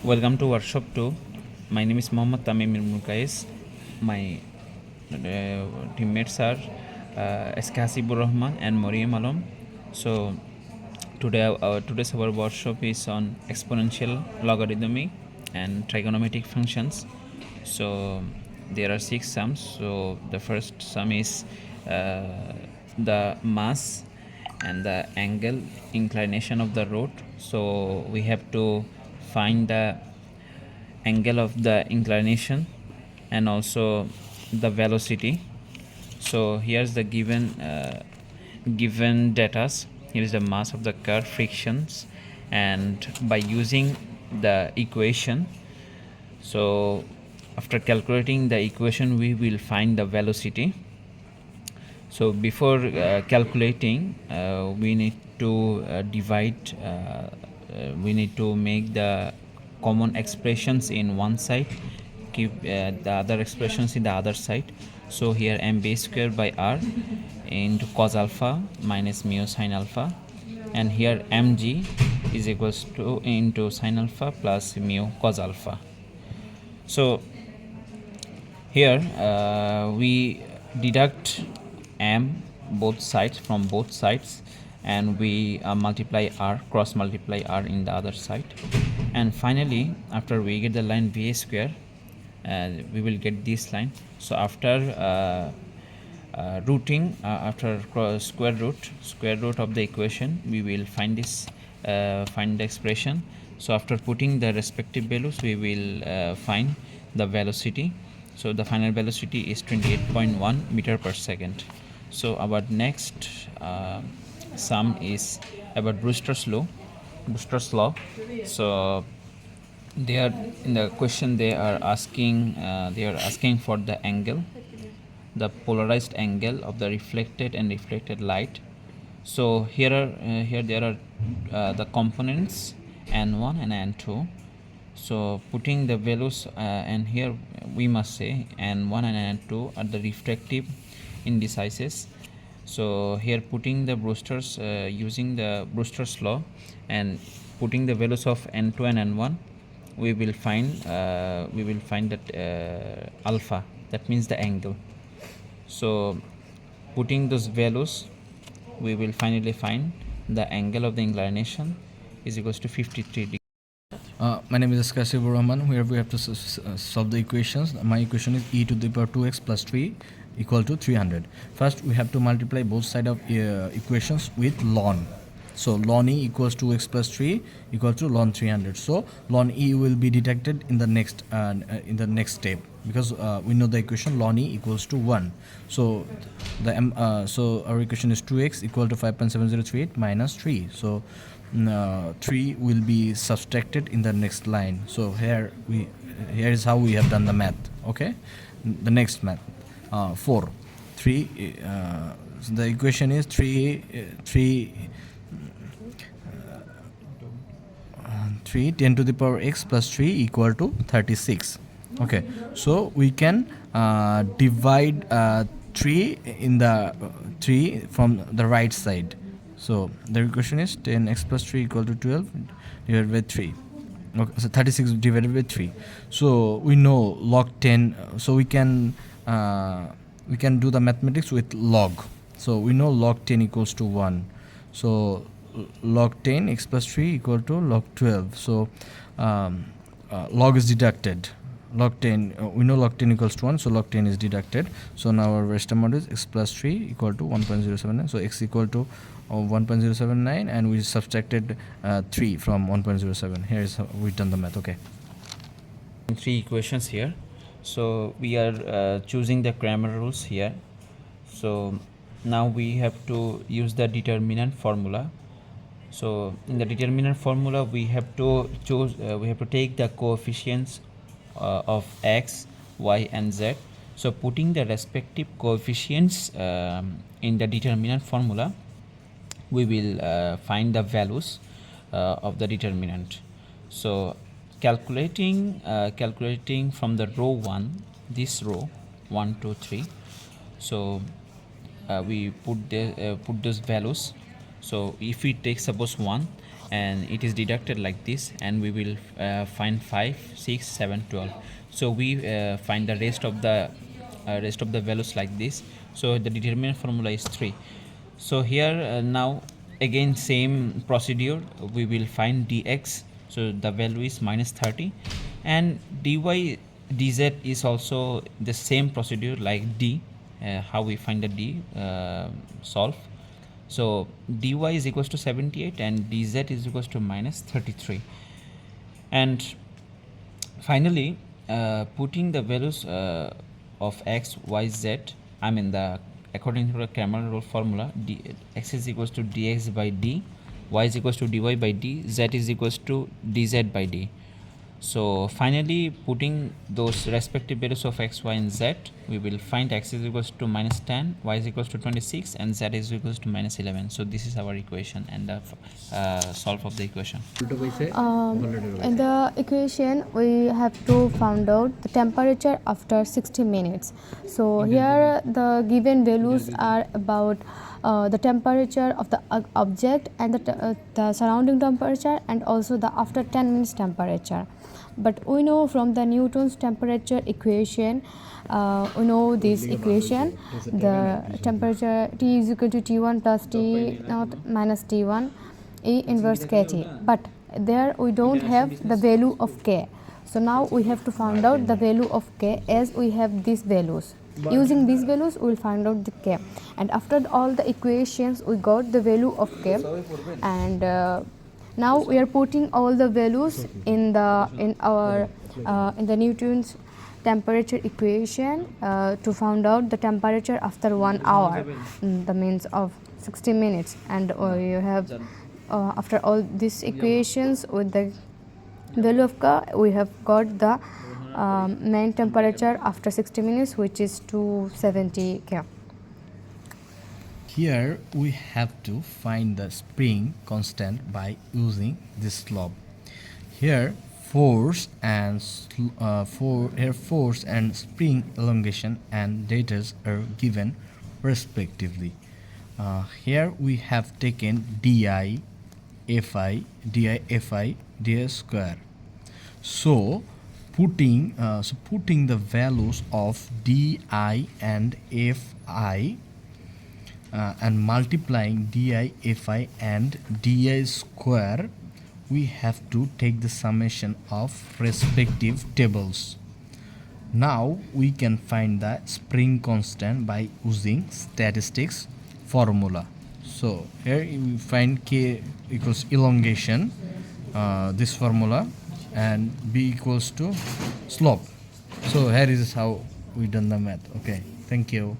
Welcome to workshop 2. My name is Mohammad Tamim Murkais. My teammates are Eskasibur Rahman and Mariam Alam. So today's our workshop is on exponential, logarithmic, and trigonometric functions. So there are 6 sums. So the first sum is the mass and the angle inclination of the rod. So we have to find the angle of the inclination and also the velocity. So here's the given data. Here is the mass of the car, frictions, and by using the equation, so after calculating the equation we will find the velocity. So before calculating, we need to divide, we need to make the common expressions in one side, keep the other expressions in the other side. So here m base square by r into cos alpha minus mu sin alpha, and here mg is equals to into sin alpha plus mu cos alpha. So here we deduct m both sides from both sides, and we multiply r, cross multiply r in the other side, and finally after we get the line va square, we will get this line. So after rooting, after square root of the equation, we will find this find the expression. So after putting the respective values, we will find the velocity. So the final velocity is 28.1 meter per second. So our next sum is about Brewster's law. So they are in the question, they are asking for the angle, the polarized angle of the reflected and reflected light. So here there are the components n1 and n2. So putting the values, and here we must say n1 and n2 are the refractive indices. So here putting the Brewster's, using the Brewster's law and putting the values of n2 and n1, we will find that alpha, that means the angle. So putting those values, we will finally find the angle of the inclination is equals to 53 degrees. My name is Eskasibur Rahman. Here we have to solve the equations. My equation is e to the power 2x plus 3 equal to 300. First, we have to multiply both sides of equations with ln. So ln e equals 2x plus 3 equal to ln 300. So ln e will be deducted in the next step, because we know the equation ln e equals to 1. So so our equation is 2x equal to 5.7038 minus 3. So 3 will be subtracted in the next line. So here is how we have done the math. Okay, the next math, 4 3 so the equation is 3 10 to the power x plus 3 equal to 36. Okay, so we can divide 3 in the 3 from the right side. So the equation is 10x plus 3 equal to 12 divided by 3. Okay, so 36 divided by 3. So we know log 10. So we can do the mathematics with log. So we know log 10 equals to 1. So log 10 x plus 3 equal to log 12. So log is deducted. Log 10, we know log 10 equals to 1, so log 10 is deducted. So now our rest amount is x plus 3 equal to 1.079. So x equal to 1.079, and we subtracted 3 from 1.07. Here is how we've done the math. Okay, 3 equations here. So we are choosing the Cramer rules here. So now we have to use the determinant formula. So in the determinant formula, we have to choose, we have to take the coefficients of x, y, and z. So putting the respective coefficients in the determinant formula, we will find the values of the determinant. So calculating from the row 1, this row 1 2 3. So we put those values. So if we take suppose 1, and it is deducted like this, and we will find 5, 6, 7, 12. So we find the rest of the values like this. So the determinant formula is 3. So here now again same procedure, we will find dx. So the value is minus 30, and dy dz is also the same procedure like d, how we find the d, solve. So dy is equals to 78 and dz is equals to minus 33. And finally putting the values of x, y, z, I mean the according to the Cramer rule formula, x is equals to dx by d, y is equals to dy by d, z is equals to dz by d. So finally putting those respective values of x, y, and z, we will find x is equals to minus 10, y is equals to 26, and z is equals to minus 11. So this is our equation and the solve of the equation. In the equation, we have to find out the temperature after 60 minutes. So here the given values are about the temperature of the object and the surrounding temperature, and also the after 10 minutes temperature. But we know from the Newton's temperature equation, we know this equation, the temperature T is equal to T1 plus T naught minus T1 E inverse KT. But there we don't have the value of K. So now we have to find out the value of K as we have these values. Using these values we will find out the K, and after all the equations we got the value of K, and now we are putting all the values in the Newton's temperature equation to find out the temperature after 1 hour, the means of 60 minutes. And you have after all these equations with the value of K, we have got the main temperature after 60 minutes, which is 270 K. Here we have to find the spring constant by using this slope. Here force and force and spring elongation and datas are given respectively. Here we have taken di fi, di square. So putting the values of di and fi and multiplying di fi and di square, we have to take the summation of respective tables. Now we can find the spring constant by using statistics formula. So here we find k equals elongation, this formula, and b equals to slope. So here is how we done the math. Okay, thank you.